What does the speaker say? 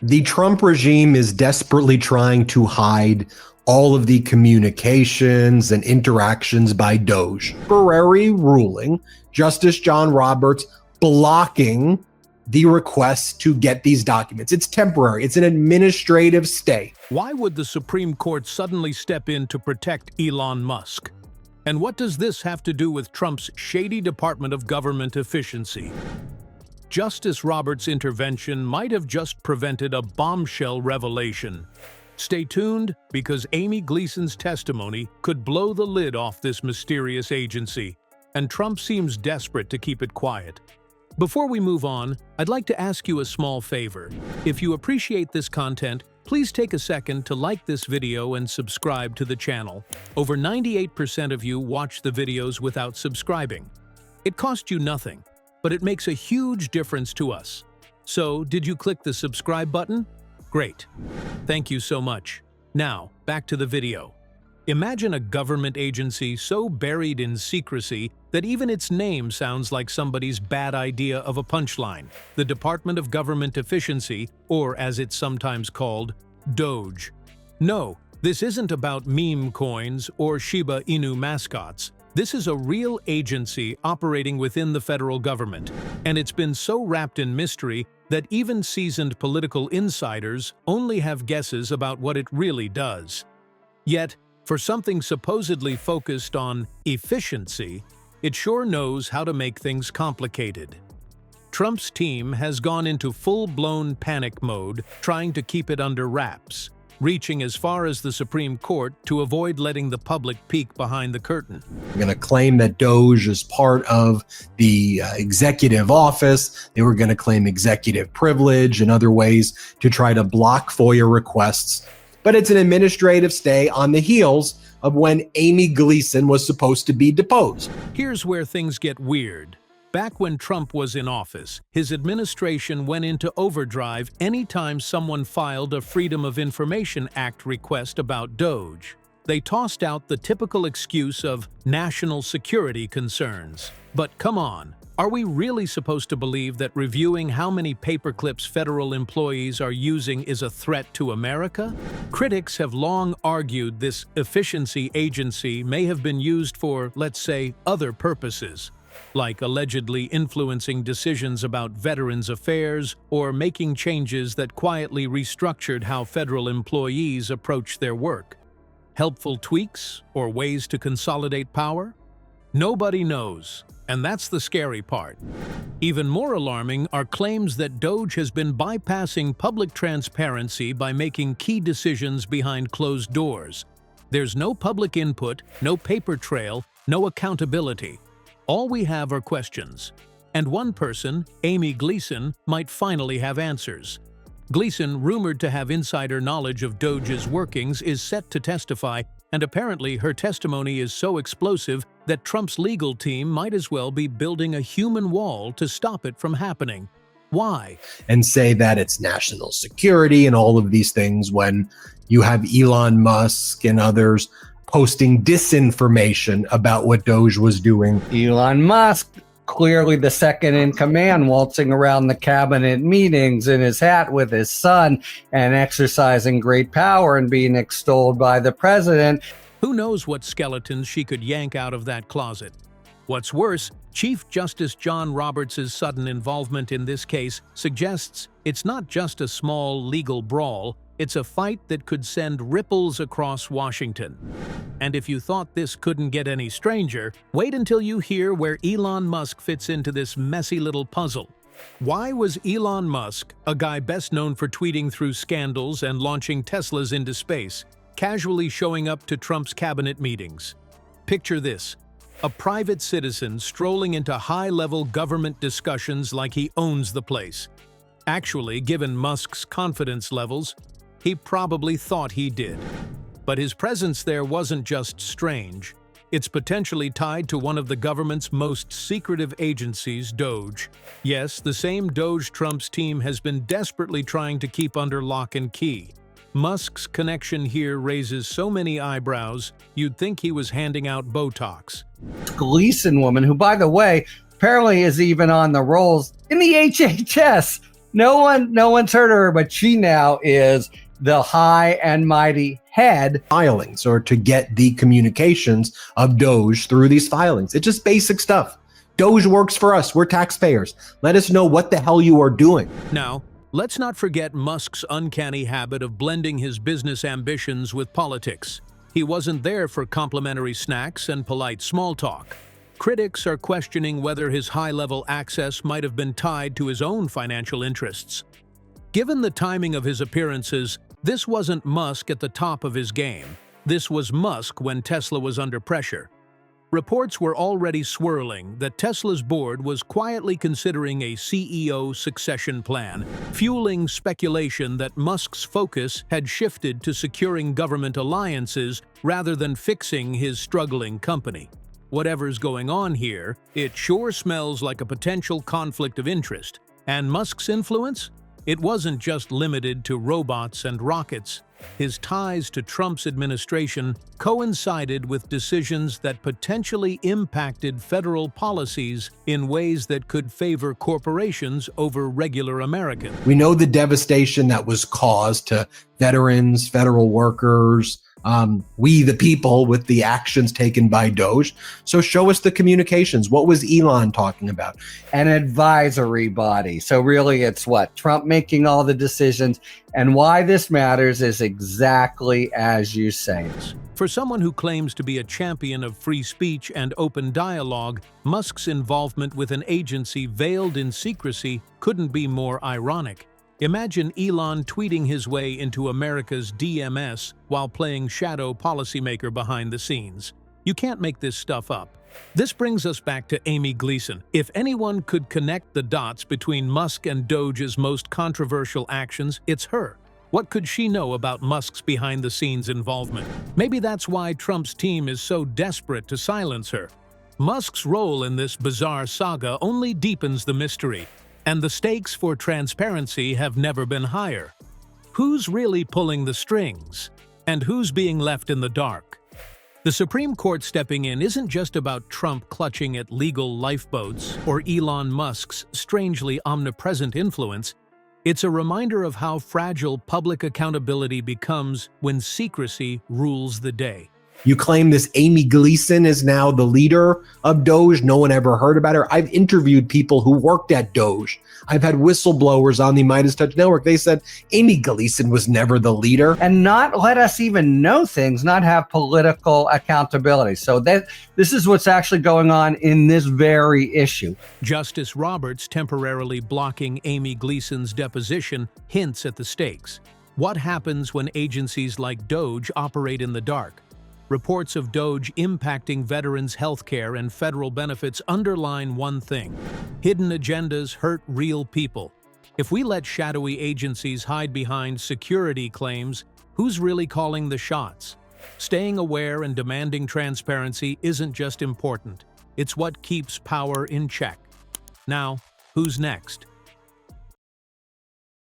The Trump regime is desperately trying to hide all of the communications and interactions by DOGE. Temporary ruling, Justice John Roberts blocking the request to get these documents. It's temporary. It's an administrative stay. Why would the Supreme Court suddenly step in to protect Elon Musk? And what does this have to do with Trump's shady Department of Government efficiency? Justice Roberts' intervention might have just prevented a bombshell revelation. Stay tuned, because Amy Gleason's testimony could blow the lid off this mysterious agency, and Trump seems desperate to keep it quiet. Before we move on, I'd like to ask you a small favor. If you appreciate this content, please take a second to like this video and subscribe to the channel. Over 98% of you watch the videos without subscribing. It costs you nothing, but it makes a huge difference to us. So, did you click the subscribe button? Great. Thank you so much. Now, back to the video. Imagine a government agency so buried in secrecy that even its name sounds like somebody's bad idea of a punchline. The Department of Government Efficiency, or as it's sometimes called, DOGE. No, this isn't about meme coins or Shiba Inu mascots. This is a real agency operating within the federal government, and it's been so wrapped in mystery that even seasoned political insiders only have guesses about what it really does. Yet, for something supposedly focused on efficiency, it sure knows how to make things complicated. Trump's team has gone into full-blown panic mode, trying to keep it under wraps, reaching as far as the Supreme Court to avoid letting the public peek behind the curtain. They're going to claim that DOGE is part of the executive office. They were going to claim executive privilege and other ways to try to block FOIA requests. But it's an administrative stay on the heels of when Amy Gleason was supposed to be deposed. Here's where things get weird. Back when Trump was in office, his administration went into overdrive anytime someone filed a Freedom of Information Act request about DOGE. They tossed out the typical excuse of national security concerns. But come on, are we really supposed to believe that reviewing how many paperclips federal employees are using is a threat to America? Critics have long argued this efficiency agency may have been used for, let's say, other purposes, like allegedly influencing decisions about veterans' affairs or making changes that quietly restructured how federal employees approach their work. Helpful tweaks or ways to consolidate power? Nobody knows, and that's the scary part. Even more alarming are claims that DOGE has been bypassing public transparency by making key decisions behind closed doors. There's no public input, no paper trail, no accountability. All we have are questions. And one person, Amy Gleason, might finally have answers. Gleason, rumored to have insider knowledge of DOGE's workings, is set to testify, and apparently her testimony is so explosive that Trump's legal team might as well be building a human wall to stop it from happening. Why? And say that it's national security and all of these things when you have Elon Musk and others posting disinformation about what DOGE was doing. Elon Musk, clearly the second in command, waltzing around the cabinet meetings in his hat with his son and exercising great power and being extolled by the president. Who knows what skeletons she could yank out of that closet? What's worse, Chief Justice John Roberts' sudden involvement in this case suggests it's not just a small legal brawl, it's a fight that could send ripples across Washington. And if you thought this couldn't get any stranger, wait until you hear where Elon Musk fits into this messy little puzzle. Why was Elon Musk, a guy best known for tweeting through scandals and launching Teslas into space, casually showing up to Trump's cabinet meetings? Picture this: a private citizen strolling into high-level government discussions like he owns the place. Actually, given Musk's confidence levels, he probably thought he did. But his presence there wasn't just strange. It's potentially tied to one of the government's most secretive agencies, DOGE. Yes, the same DOGE Trump's team has been desperately trying to keep under lock and key. Musk's connection here raises so many eyebrows, you'd think he was handing out Botox. Gleason woman, who, by the way, apparently is even on the rolls in the HHS. No one's heard of her, but she now is the high and mighty head. Filings, or to get the communications of DOGE through these filings. It's just basic stuff. DOGE works for us. We're taxpayers. Let us know what the hell you are doing. Now, let's not forget Musk's uncanny habit of blending his business ambitions with politics. He wasn't there for complimentary snacks and polite small talk. Critics are questioning whether his high-level access might have been tied to his own financial interests. Given the timing of his appearances, this wasn't Musk at the top of his game. This was Musk when Tesla was under pressure. Reports were already swirling that Tesla's board was quietly considering a CEO succession plan, fueling speculation that Musk's focus had shifted to securing government alliances rather than fixing his struggling company. Whatever's going on here, it sure smells like a potential conflict of interest. And Musk's influence? It wasn't just limited to robots and rockets. His ties to Trump's administration coincided with decisions that potentially impacted federal policies in ways that could favor corporations over regular Americans. We know the devastation that was caused to veterans, federal workers, we the people, with the actions taken by DOGE. So show us the communications. What was Elon talking about? An advisory body. So really it's what? Trump making all the decisions. And why this matters is exactly as you say. For someone who claims to be a champion of free speech and open dialogue, Musk's involvement with an agency veiled in secrecy couldn't be more ironic. Imagine Elon tweeting his way into America's DMS while playing shadow policymaker behind the scenes. You can't make this stuff up. This brings us back to Amy Gleason. If anyone could connect the dots between Musk and DOGE's most controversial actions, it's her. What could she know about Musk's behind-the-scenes involvement? Maybe that's why Trump's team is so desperate to silence her. Musk's role in this bizarre saga only deepens the mystery. And the stakes for transparency have never been higher. Who's really pulling the strings? And who's being left in the dark? The Supreme Court stepping in isn't just about Trump clutching at legal lifeboats or Elon Musk's strangely omnipresent influence. It's a reminder of how fragile public accountability becomes when secrecy rules the day. You claim this Amy Gleason is now the leader of DOGE. No one ever heard about her. I've interviewed people who worked at DOGE. I've had whistleblowers on the Midas Touch Network. They said Amy Gleason was never the leader. And not let us even know things, not have political accountability. So this is what's actually going on in this very issue. Justice Roberts temporarily blocking Amy Gleason's deposition hints at the stakes. What happens when agencies like DOGE operate in the dark? Reports of DOGE impacting veterans' health care and federal benefits underline one thing: hidden agendas hurt real people. If we let shadowy agencies hide behind security claims, who's really calling the shots? Staying aware and demanding transparency isn't just important, it's what keeps power in check. Now, who's next?